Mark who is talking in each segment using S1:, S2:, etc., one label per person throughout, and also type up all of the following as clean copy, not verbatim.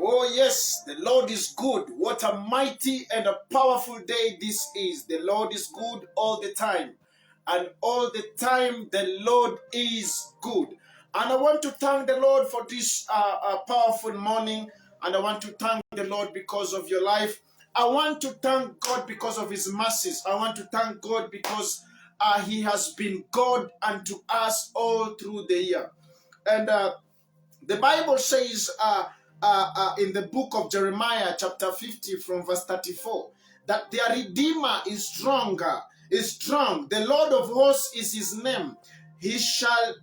S1: Oh yes, the Lord is good. What a mighty and a powerful day this is. The Lord is good all the time. And all the time the Lord is good. And I want to thank the Lord for this powerful morning. And I want to thank the Lord because of your life. I want to thank God because of his mercies. I want to thank God because he has been God unto us all through the year. And the Bible says in the book of Jeremiah, chapter 50, from verse 34, that their Redeemer is stronger, is strong. The Lord of hosts is his name. He shall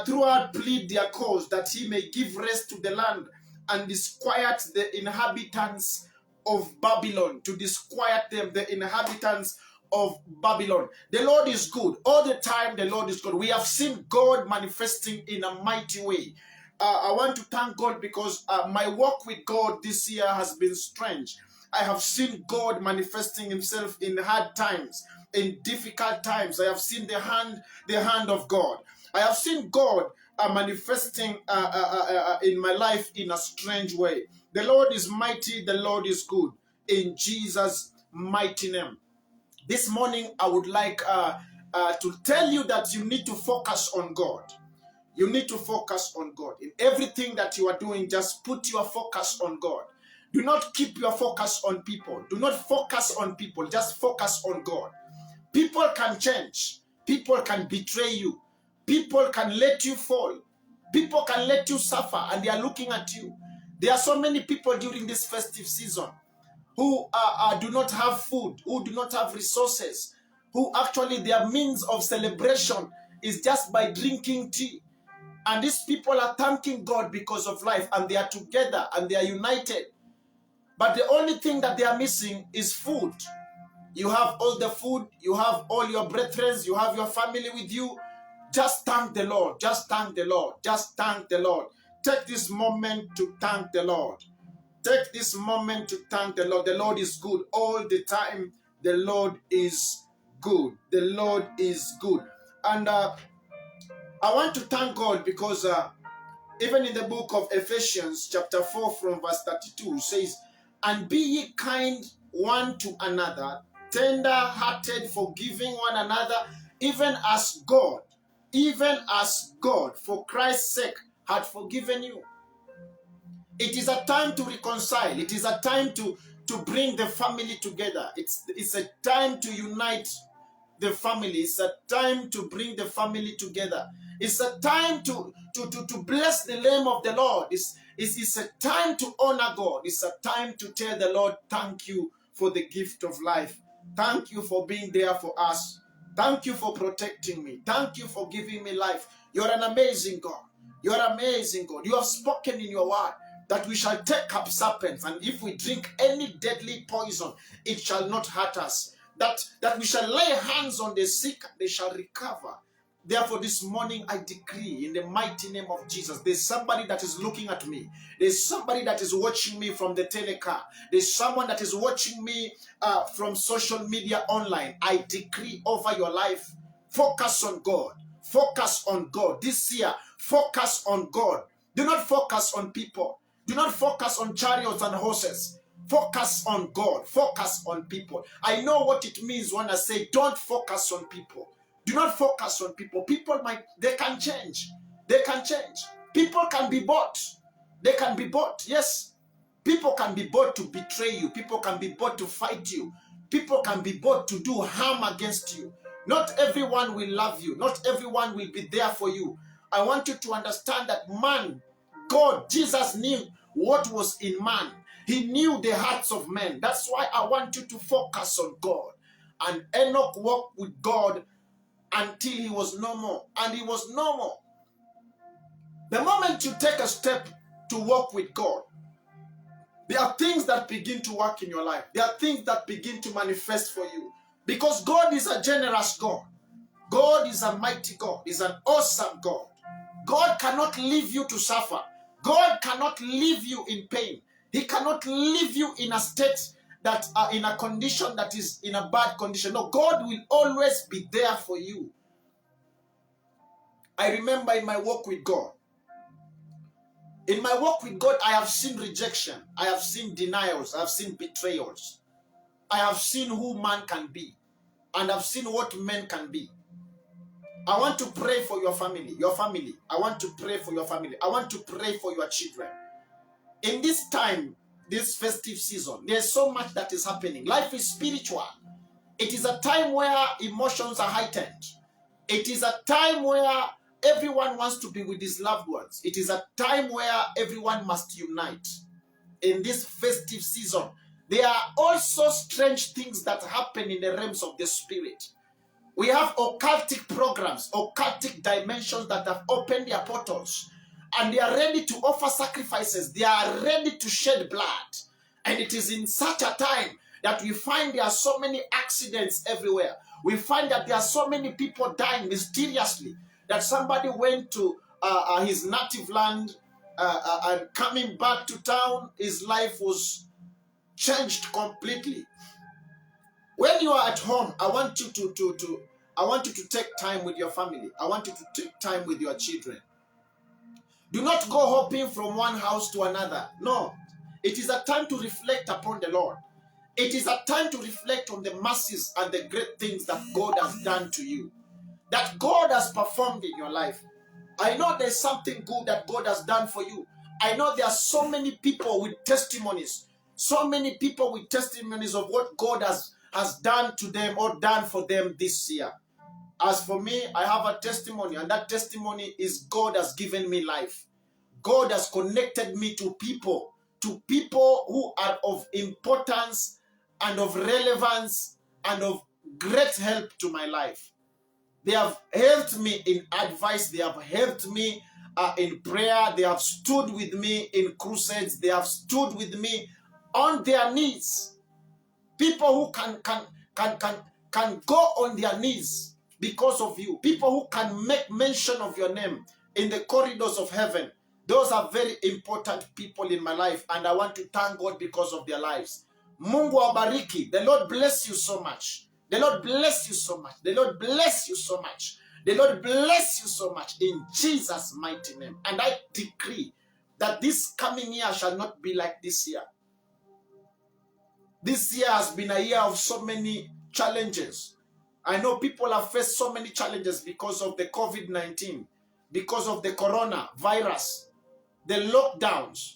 S1: throughout plead their cause, that he may give rest to the land and disquiet the inhabitants of Babylon, to disquiet them, the inhabitants of Babylon. The Lord is good. All the time the Lord is good. We have seen God manifesting in a mighty way. I want to thank God because my walk with God this year has been strange. I have seen God manifesting himself in hard times, in difficult times. I have seen the hand of God. I have seen God manifesting in my life in a strange way. The Lord is mighty, the Lord is good. In Jesus' mighty name. This morning, I would like to tell you that you need to focus on God. You need to focus on God. In everything that you are doing, just put your focus on God. Do not keep your focus on people. Do not focus on people. Just focus on God. People can change. People can betray you. People can let you fall. People can let you suffer, and they are looking at you. There are so many people during this festive season who do not have food, who do not have resources, who actually their means of celebration is just by drinking tea. And these people are thanking God because of life, and they are together and they are united. But the only thing that they are missing is food. You have all the food, you have all your brethren, you have your family with you. Just thank the Lord. Just thank the Lord. Just thank the Lord. Take this moment to thank the Lord. Take this moment to thank the Lord. The Lord is good all the time. The Lord is good. The Lord is good. And I want to thank God because even in the book of Ephesians chapter 4 from verse 32 says, and be ye kind one to another, tender-hearted, forgiving one another, even as God, for Christ's sake, had forgiven you. It is a time to reconcile. It is a time to bring the family together. It's a time to unite the family. It's a time to bring the family together. It's a time to bless the name of the Lord. It's a time to honor God. It's a time to tell the Lord, thank you for the gift of life. Thank you for being there for us. Thank you for protecting me. Thank you for giving me life. You're an amazing God. You're an amazing God. You have spoken in your word that we shall take up serpents, and if we drink any deadly poison, it shall not hurt us. That we shall lay hands on the sick, they shall recover. Therefore, this morning I decree in the mighty name of Jesus, there's somebody that is looking at me. There's somebody that is watching me from the telecar. There's someone that is watching me from social media online. I decree over your life, focus on God. Focus on God. This year, focus on God. Do not focus on people. Do not focus on chariots and horses. Focus on God. Focus on people. I know what it means when I say don't focus on people. Do not focus on people. People they can change. They can change. People can be bought. They can be bought. Yes. People can be bought to betray you. People can be bought to fight you. People can be bought to do harm against you. Not everyone will love you. Not everyone will be there for you. I want you to understand that man, God, Jesus knew what was in man. He knew the hearts of men. That's why I want you to focus on God. And Enoch walked with God until he was no more. And he was no more. The moment you take a step to walk with God, there are things that begin to work in your life. There are things that begin to manifest for you. Because God is a generous God. God is a mighty God. He's an awesome God. God cannot leave you to suffer. God cannot leave you in pain. He cannot leave you in a state that in a condition that is in a bad condition. No, God will always be there for you. I remember in my walk with God, In my walk with God, I have seen rejection. I have seen denials. I have seen betrayals. I have seen who man can be. And I've seen what men can be. I want to pray for your family. Your family. I want to pray for your family. I want to pray for your children. In this time, this festive season, there's so much that is happening. Life is spiritual. It is a time where emotions are heightened. It is a time where everyone wants to be with his loved ones. It is a time where everyone must unite. In this festive season, there are also strange things that happen in the realms of the spirit. We have occultic programs, occultic dimensions that have opened their portals, and they are ready to offer sacrifices. They are ready to shed blood. And it is in such a time that we find there are so many accidents everywhere. We find that there are so many people dying mysteriously, that somebody went to his native land and coming back to town, his life was changed completely. When you are at home, I want you to take time with your family. I want you to take time with your children. Do not go hopping from one house to another. No. It is a time to reflect upon the Lord. It is a time to reflect on the mercies and the great things that God has done to you, that God has performed in your life. I know there's something good that God has done for you. I know there are so many people with testimonies, so many people with testimonies of what God has done to them or done for them this year. As for me, I have a testimony, and that testimony is God has given me life. God has connected me to people who are of importance and of relevance and of great help to my life. They have helped me in advice. They have helped me in prayer. They have stood with me in crusades. They have stood with me on their knees. People who can go on their knees because of you. People who can make mention of your name in the corridors of heaven. Those are very important people in my life, and I want to thank God because of their lives. Mungu awabariki. The Lord bless you so much. The Lord bless you so much. The Lord bless you so much. The Lord bless you so much in Jesus' mighty name. And I decree that this coming year shall not be like this year. This year has been a year of so many challenges. I know people have faced so many challenges because of the COVID-19, because of the coronavirus, the lockdowns.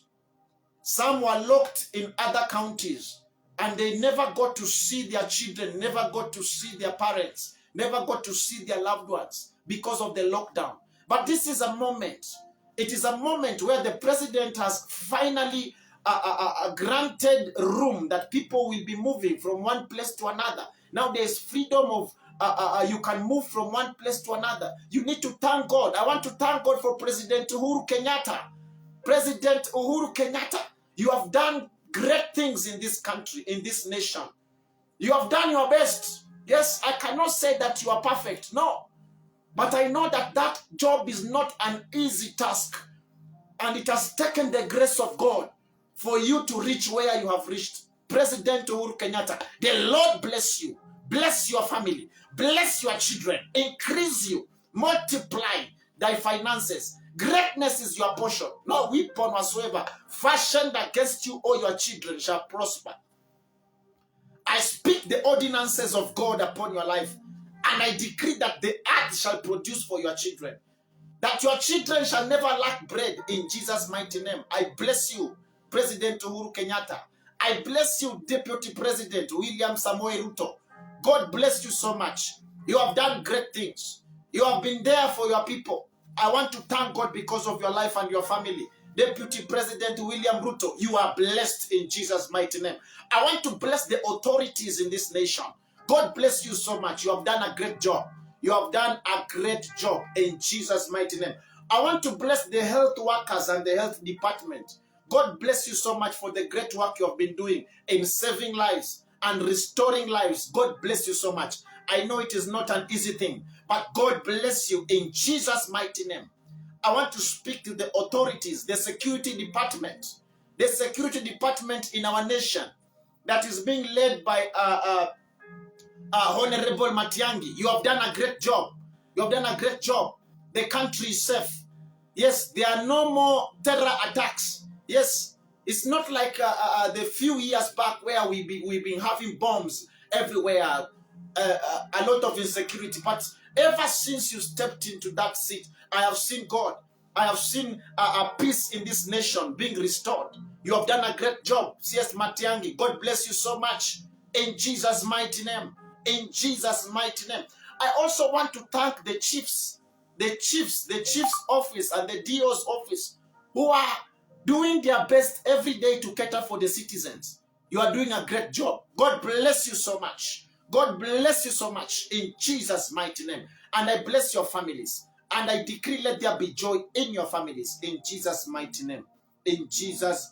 S1: Some were locked in other counties, and they never got to see their children, never got to see their parents, never got to see their loved ones because of the lockdown. But this is a moment. It is a moment where the president has finally granted room that people will be moving from one place to another. Now there's freedom of, you can move from one place to another. You need to thank God. I want to thank God for President Uhuru Kenyatta. President Uhuru Kenyatta, you have done great things in this country, in this nation. You have done your best. Yes, I cannot say that you are perfect. No. But I know that that job is not an easy task. And it has taken the grace of God for you to reach where you have reached. President Uhuru Kenyatta, the Lord bless you. Bless your family. Bless your children. Increase you. Multiply thy finances. Greatness is your portion. No weapon whatsoever fashioned against you or your children shall prosper. I speak the ordinances of God upon your life, and I decree that the earth shall produce for your children, that your children shall never lack bread in Jesus' mighty name. I bless you, President Uhuru Kenyatta. I bless you, Deputy President William Samoei Ruto. God bless you so much. You have done great things. You have been there for your people. I want to thank God because of your life and your family. Deputy President William Ruto, you are blessed in Jesus' mighty name. I want to bless the authorities in this nation. God bless you so much. You have done a great job. You have done a great job in Jesus' mighty name. I want to bless the health workers and the health department. God bless you so much for the great work you have been doing in saving lives and restoring lives. God bless you so much. I know it is not an easy thing, but God bless you in Jesus' mighty name. I want to speak to the authorities, the security department in our nation that is being led by Honorable Matiang'i. You have done a great job. You have done a great job. The country is safe. Yes, there are no more terror attacks. Yes, it's not like the few years back where we've been having bombs everywhere, a lot of insecurity. But ever since you stepped into that seat, I have seen God. I have seen a peace in this nation being restored. You have done a great job, CS Matiangi. God bless you so much. In Jesus' mighty name. In Jesus' mighty name. I also want to thank the chiefs, the chief's office and the DO's office, who are doing their best every day to cater for the citizens. You are doing a great job. God bless you so much. God bless you so much in Jesus' mighty name. And I bless your families. And I decree, let there be joy in your families in Jesus' mighty name. In Jesus'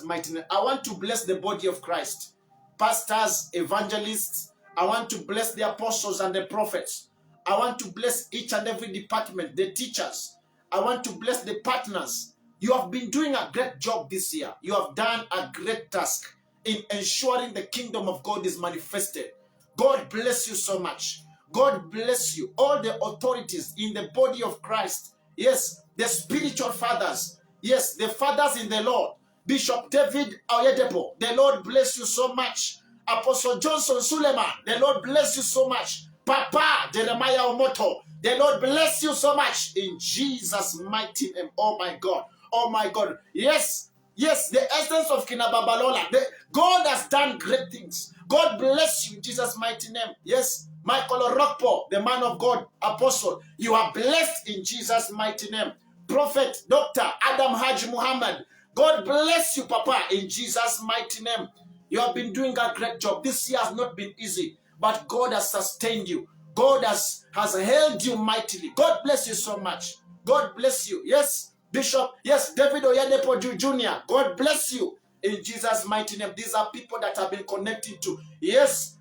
S1: mighty name. I want to bless the body of Christ. Pastors, evangelists. I want to bless the apostles and the prophets. I want to bless each and every department, the teachers. I want to bless the partners. You have been doing a great job this year. You have done a great task in ensuring the kingdom of God is manifested. God bless you so much. God bless you. All the authorities in the body of Christ. Yes, the spiritual fathers. Yes, the fathers in the Lord. Bishop David Oyedepo, the Lord bless you so much. Apostle Johnson Suleiman, the Lord bless you so much. Papa Jeremiah Omoto, the Lord bless you so much. In Jesus' mighty name. Oh my God. Oh my God. Yes. Yes, the essence of Kinababalola. God has done great things. God bless you in Jesus' mighty name. Yes, Michael Rockpo, the man of God, apostle. You are blessed in Jesus' mighty name. Prophet, Dr. Adam Haji Muhammad. God bless you, Papa, in Jesus' mighty name. You have been doing a great job. This year has not been easy, but God has sustained you. God has held you mightily. God bless you so much. God bless you. Yes, Bishop. Yes, David Oyedepo Jr. God bless you in Jesus' mighty name. These are people that have been connected to. Yes,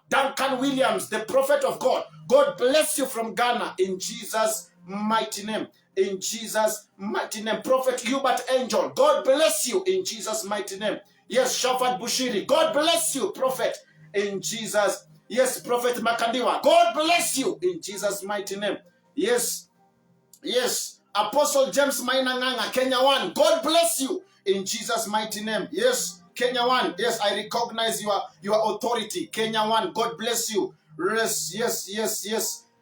S1: Duncan Williams, the prophet of God. God bless you from Ghana in Jesus' mighty name. In Jesus' mighty name. Prophet Hubert Angel, God bless you in Jesus' mighty name. Yes, Shafat Bushiri, God bless you, prophet, in Jesus. Yes, Prophet Makandiwa, God bless you in Jesus' mighty name. Yes, yes, Apostle James Mainanganga, Kenya One, God bless you in Jesus' mighty name. Yes, Kenya One, yes, I recognize your authority. Kenya One, God bless you.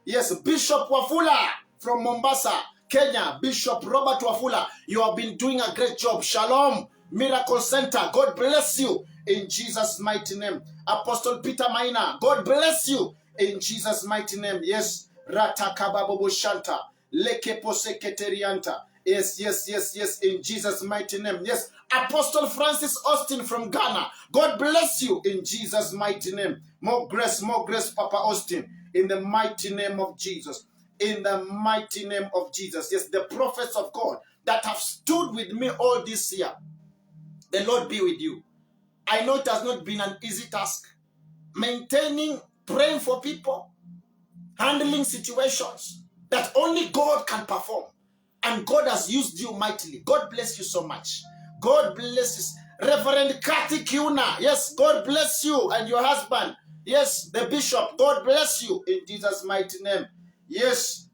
S1: Yes, Bishop Wafula from Mombasa, Kenya, Bishop Robert Wafula, you have been doing a great job. Shalom Miracle Center, God bless you in Jesus' mighty name. Apostle Peter Maina, God bless you in Jesus' mighty name. Yes, Ratakababobo Shanta, Lekepo Sekreterianta. Yes, in Jesus' mighty name. Yes, Apostle Francis Austin from Ghana, God bless you in Jesus' mighty name. More grace, Papa Austin, in the mighty name of Jesus. In the mighty name of Jesus. Yes, the prophets of God that have stood with me all this year, the Lord be with you. I know it has not been an easy task. Maintaining, praying for people, handling situations that only God can perform. And God has used you mightily. God bless you so much. God bless you. Reverend Kathy Kiuna, yes, God bless you and your husband. Yes, the bishop, God bless you in Jesus' mighty name. Yes,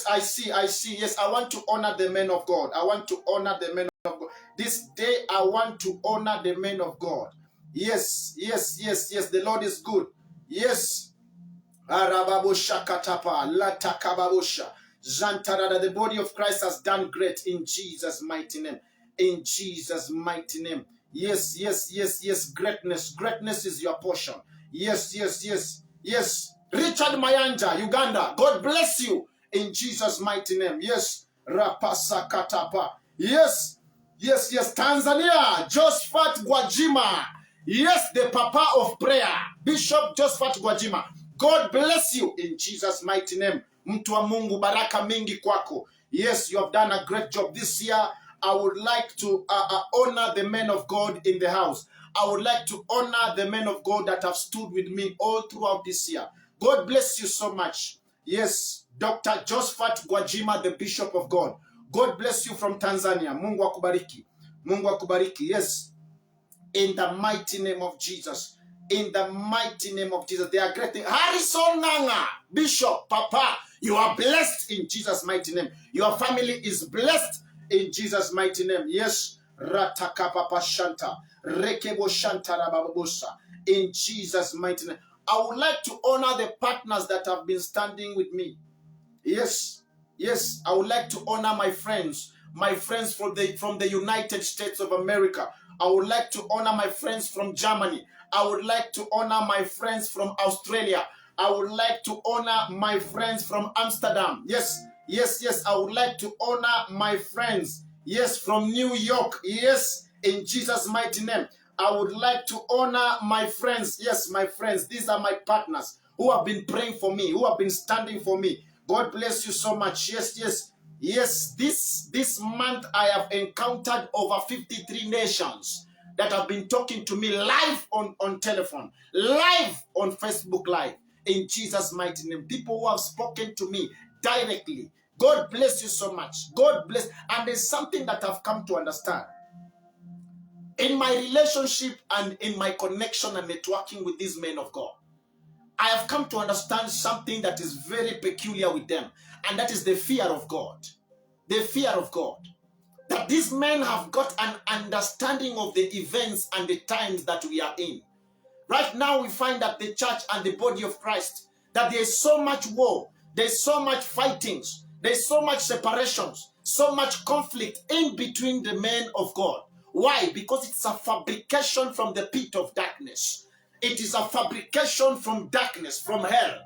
S1: I see. Yes, I want to honor the men of God. I want to honor the men of God. This day, I want to honor the men of God. Yes, the Lord is good. Yes. The body of Christ has done great in Jesus' mighty name. In Jesus' mighty name. Yes. Greatness is your portion. Yes. Richard Mayanja, Uganda. God bless you in Jesus' mighty name. Yes. Rapasakatapa. Yes. Tanzania, Josephat Gwajima. Yes, the Papa of Prayer, Bishop Josephat Gwajima. God bless you in Jesus' mighty name. Mtu wa Mungu, baraka mingi kwako. Yes, you have done a great job this year. I would like to honor the men of God in the house. I would like to honor the men of God that have stood with me all throughout this year. God bless you so much. Yes, Dr. Josephat Gwajima, the Bishop of God. God bless you from Tanzania. Mungu akubariki. Yes, in the mighty name of Jesus. in the mighty name of Jesus. They are great things. Harrison Nanga, Bishop, Papa, you are blessed in Jesus' mighty name. Your family is blessed in Jesus' mighty name. Yes, Rataka Papa Shanta, Rekebo Shanta Rababosa, in Jesus' mighty name. I would like to honor the partners that have been standing with me. Yes, yes, I would like to honor my friends from the United States of America. I would like to honor my friends from Germany. I would like to honor my friends from Australia. I would like to honor my friends from Amsterdam. Yes, yes, yes, I would like to honor my friends. Yes, from New York. Yes, in Jesus' mighty name. I would like to honor my friends. Yes, my friends. These are my partners who have been praying for me, who have been standing for me. God bless you so much. Yes, yes, yes. This month I have encountered over 53 nations that have been talking to me live on telephone, live on Facebook Live, in Jesus' mighty name. People who have spoken to me directly. God bless you so much. God bless. And there's something that I've come to understand. In my relationship and in my connection and networking with these men of God, I have come to understand something that is very peculiar with them, and that is the fear of God. The fear of God. That these men have got an understanding of the events and the times that we are in. Right now we find that the church and the body of Christ, that there is so much war, there's so much fightings, there's so much separations, so much conflict in between the men of God. Why? Because it's a fabrication from the pit of darkness. It is a fabrication from darkness, from hell.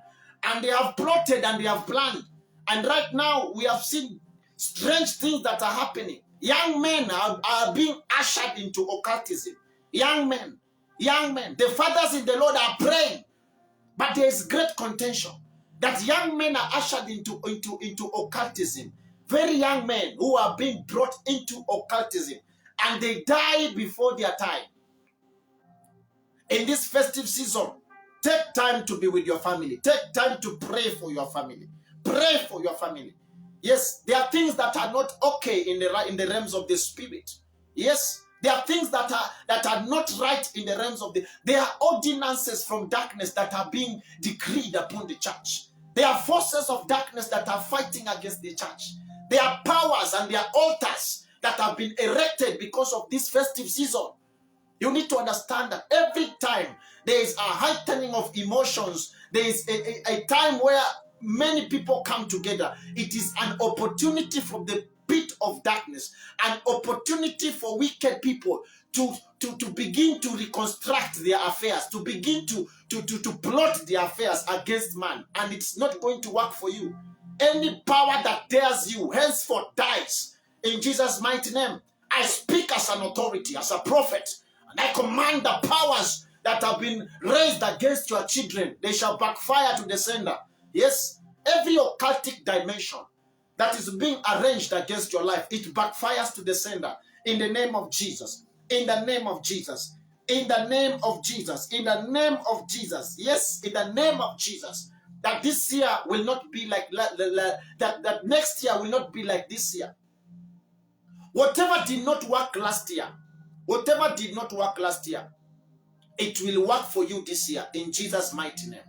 S1: And they have plotted and they have planned. And right now we have seen strange things that are happening. Young men are being ushered into occultism. Young men. The fathers in the Lord are praying. But there is great contention that young men are ushered into occultism. Very young men who are being brought into occultism. And they die before their time. In this festive season, take time to be with your family. Take time to pray for your family. Pray for your family. Yes, there are things that are not okay in the realms of the spirit. Yes, there are things that are not right in the realms of the... There are ordinances from darkness that are being decreed upon the church. There are forces of darkness that are fighting against the church. There are powers and there are altars that have been erected because of this festive season. You need to understand that every time there is a heightening of emotions, there is a time where many people come together. It is an opportunity from the pit of darkness, an opportunity for wicked people to begin to reconstruct their affairs, to begin to plot their affairs against man. And it's not going to work for you. Any power that dares you henceforth dies. In Jesus' mighty name, I speak as an authority, as a prophet, and I command the powers that have been raised against your children, they shall backfire to the sender. Yes, every occultic dimension that is being arranged against your life, it backfires to the sender. In the name of Jesus. In the name of Jesus. In the name of Jesus. In the name of Jesus. Yes, in the name of Jesus. That this year will not be like that next year will not be like this year. Whatever did not work last year, it will work for you this year in Jesus' mighty name.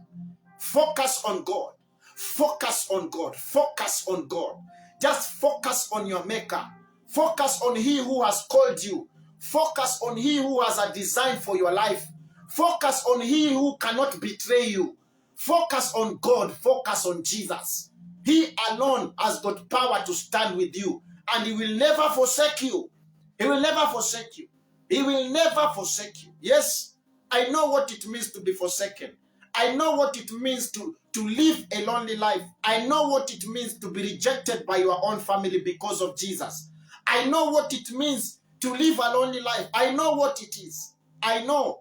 S1: Focus on God. Focus on God. Focus on God. Just focus on your Maker. Focus on He who has called you. Focus on He who has a design for your life. Focus on He who cannot betray you. Focus on God. Focus on Jesus. He alone has got power to stand with you. And He will never forsake you. He will never forsake you. He will never forsake you. Yes, I know what it means to be forsaken. I know what it means to live a lonely life. I know what it means to be rejected by your own family because of Jesus. I know what it means to live a lonely life. I know what it is. I know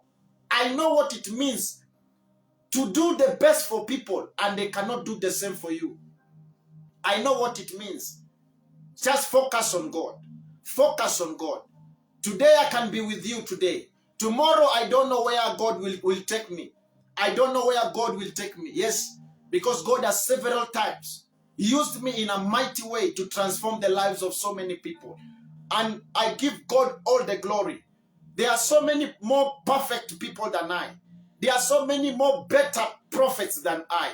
S1: what it means to do the best for people and they cannot do the same for you. I know what it means. Just focus on God. Focus on God. Today I can be with you today. Tomorrow I don't know where God will take me. I don't know where God will take me. Yes, because God has several times used me in a mighty way to transform the lives of so many people. And I give God all the glory. There are so many more perfect people than I. There are so many more better prophets than I.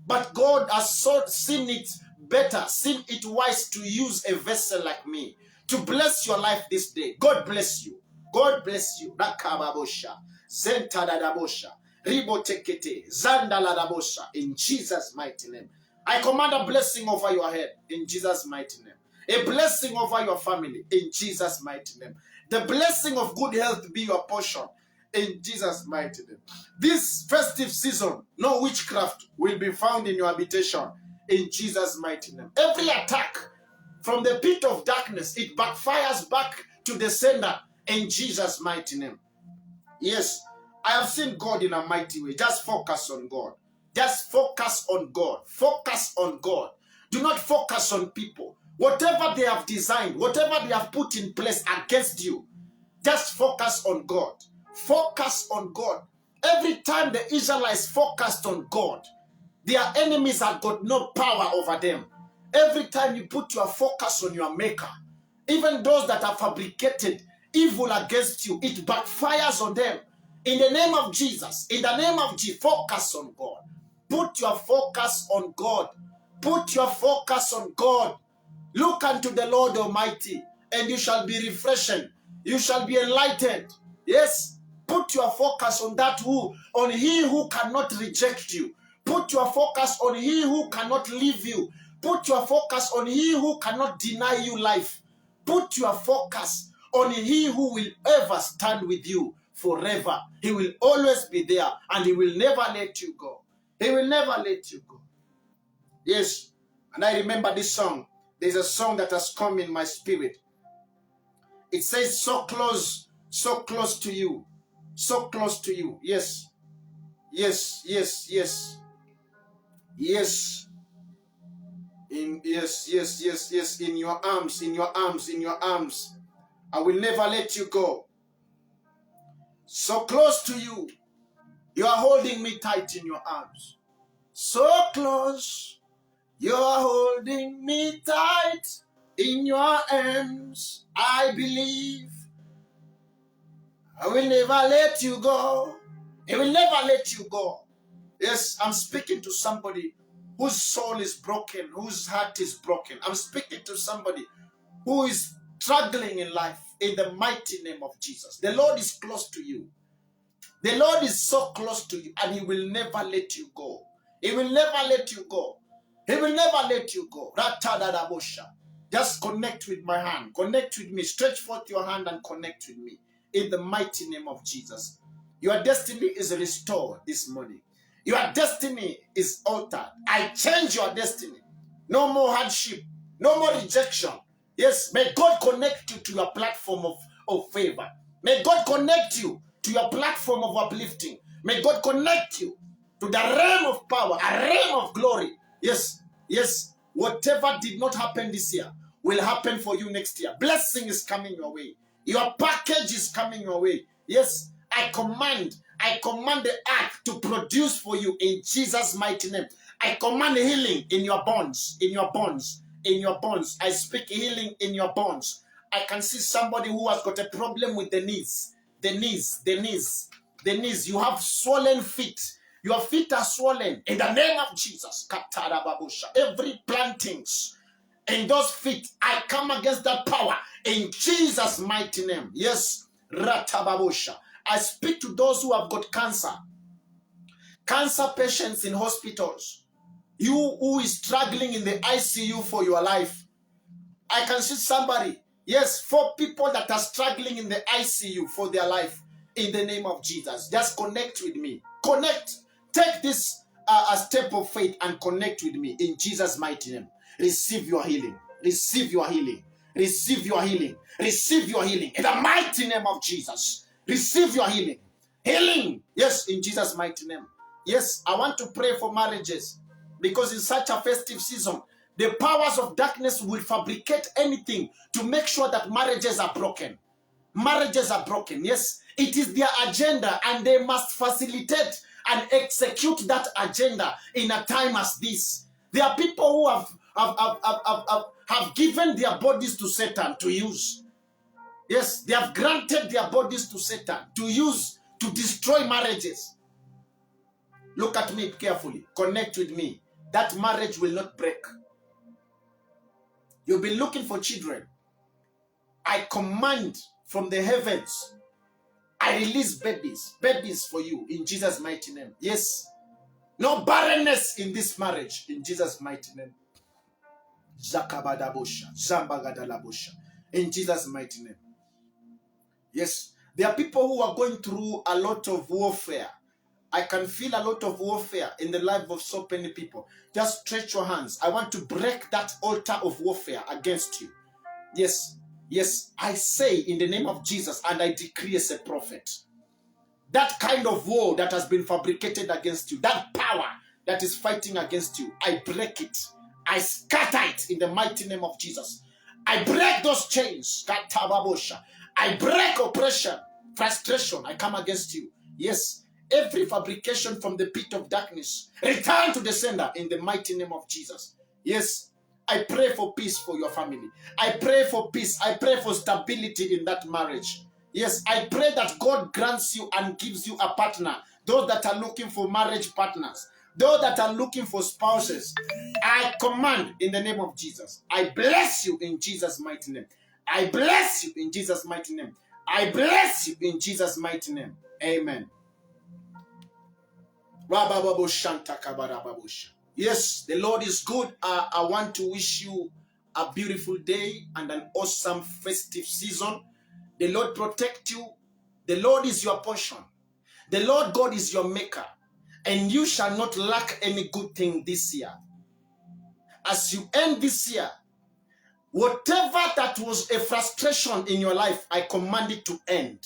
S1: But God has seen it better, seen it wise to use a vessel like me to bless your life this day. God bless you. God bless you. Rakababosha, Zentadadabosha, Ribotekete, Zandaladabosha, in Jesus' mighty name. I command a blessing over your head in Jesus' mighty name. A blessing over your family in Jesus' mighty name. The blessing of good health be your portion in Jesus' mighty name. This festive season, no witchcraft will be found in your habitation in Jesus' mighty name. Every attack from the pit of darkness, it backfires back to the sender in Jesus' mighty name. Yes, I have seen God in a mighty way. Just focus on God. Just focus on God. Focus on God. Do not focus on people. Whatever they have designed, whatever they have put in place against you, just focus on God. Focus on God. Every time the Israelites focused on God, their enemies had got no power over them. Every time you put your focus on your maker, even those that have fabricated evil against you, it backfires on them. In the name of Jesus, in the name of Jesus, focus on God. Put your focus on God. Put your focus on God. Look unto the Lord Almighty, and you shall be refreshed. You shall be enlightened. Yes, put your focus on on He who cannot reject you. Put your focus on He who cannot leave you. Put your focus on He who cannot deny you life. Put your focus on He who will ever stand with you forever. He will always be there, and He will never let you go. He will never let you go. Yes, and I remember this song. There's a song that has come in my spirit. It says, so close to you. So close to you. Yes. Yes, yes, yes. Yes. Yes. In your arms, in your arms, in your arms. I will never let you go. So close to you. You are holding me tight in your arms. So close. You are holding me tight in your arms. I believe I will never let you go. He will never let you go. Yes, I'm speaking to somebody whose soul is broken, whose heart is broken. I'm speaking to somebody who is struggling in life in the mighty name of Jesus. The Lord is close to you. The Lord is so close to you, and He will never let you go. He will never let you go. He will never let you go. Just connect with my hand. Connect with me. Stretch forth your hand and connect with me. In the mighty name of Jesus. Your destiny is restored this morning. Your destiny is altered. I change your destiny. No more hardship. No more rejection. Yes, may God connect you to your platform of favor. May God connect you to your platform of uplifting. May God connect you to the realm of power, a realm of glory. Yes, yes. Whatever did not happen this year will happen for you next year. Blessing is coming your way. Your package is coming your way. Yes, I command the earth to produce for you in Jesus' mighty name. I command healing in your bones, in your bones, in your bones. I speak healing in your bones. I can see somebody who has got a problem with the knees. The knees. You have swollen feet. Your feet are swollen. In the name of Jesus. Every plantings in those feet, I come against that power in Jesus' mighty name. Yes. Ratababosha. I speak to those who have got cancer. Cancer patients in hospitals. You who is struggling in the ICU for your life. I can see somebody. Yes, 4 people that are struggling in the ICU for their life. In the name of Jesus. Just connect with me. Connect. Take this a step of faith and connect with me in Jesus' mighty name. Receive your healing. Receive your healing. Receive your healing. Receive your healing. In the mighty name of Jesus. Receive your healing. Healing. Yes, in Jesus' mighty name. Yes, I want to pray for marriages. Because in such a festive season, the powers of darkness will fabricate anything to make sure that marriages are broken. Marriages are broken. Yes, it is their agenda, and they must facilitate and execute that agenda in a time as this. There are people who have given their bodies to Satan to use. Yes, they have granted their bodies to Satan to use to destroy marriages. Look at me carefully. Connect with me. That marriage will not break. You've been looking for children. I command from the heavens. I release babies for you in Jesus' mighty name. Yes. No barrenness in this marriage in Jesus' mighty name. Zakabadabosha, Zambagadalabosha. In Jesus' mighty name. Yes. There are people who are going through a lot of warfare. I can feel a lot of warfare in the life of so many people. Just stretch your hands. I want to break that altar of warfare against you. Yes. Yes. I say in the name of Jesus, and I decree as a prophet, that kind of war that has been fabricated against you, that power that is fighting against you, I break it. I scatter it in the mighty name of Jesus. I break those chains. I break oppression, frustration. I come against you. Yes, every fabrication from the pit of darkness, return to the sender in the mighty name of Jesus. Yes, I pray for peace for your family. I pray for peace. I pray for stability in that marriage. Yes, I pray that God grants you and gives you a partner. Those that are looking for marriage partners, those that are looking for spouses, I command in the name of Jesus. I bless you in Jesus' mighty name. I bless you in Jesus' mighty name. I bless you in Jesus' mighty name. Amen. Yes, the Lord is good. I want to wish you a beautiful day and an awesome festive season. The Lord protect you. The Lord is your portion. The Lord God is your maker. And you shall not lack any good thing this year. As you end this year, whatever that was a frustration in your life, I command it to end.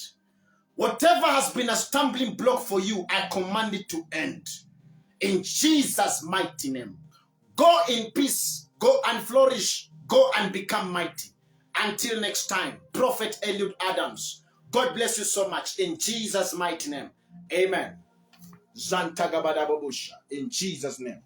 S1: Whatever has been a stumbling block for you, I command it to end. In Jesus' mighty name. Go in peace. Go and flourish. Go and become mighty. Until next time, Prophet Eliud Adams. God bless you so much. In Jesus' mighty name. Amen. Zantagabadababusha. In Jesus' name.